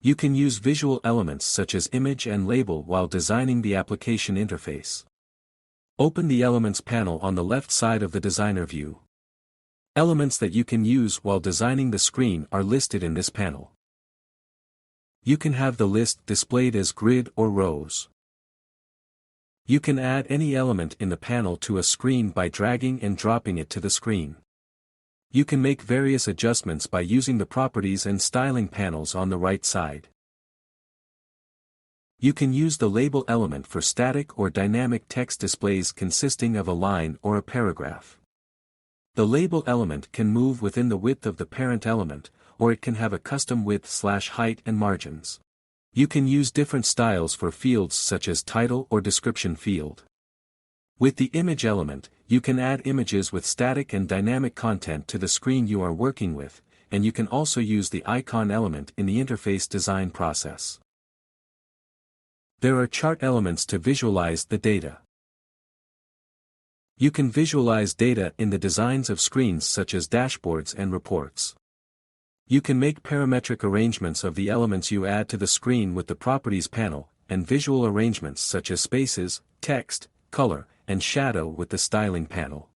You can use visual elements such as image and label while designing the application interface. Open the Elements panel on the left side of the designer view. Elements that you can use while designing the screen are listed in this panel. You can have the list displayed as grid or rows. You can add any element in the panel to a screen by dragging and dropping it to the screen. You can make various adjustments by using the Properties and Styling panels on the right side. You can use the label element for static or dynamic text displays consisting of a line or a paragraph. The label element can move within the width of the parent element, or it can have a custom width/height and margins. You can use different styles for fields such as title or description field. With the image element, you can add images with static and dynamic content to the screen you are working with, and you can also use the icon element in the interface design process. There are chart elements to visualize the data. You can visualize data in the designs of screens such as dashboards and reports. You can make parametric arrangements of the elements you add to the screen with the Properties panel, and visual arrangements such as spaces, text, color, and shadow with the Styling panel.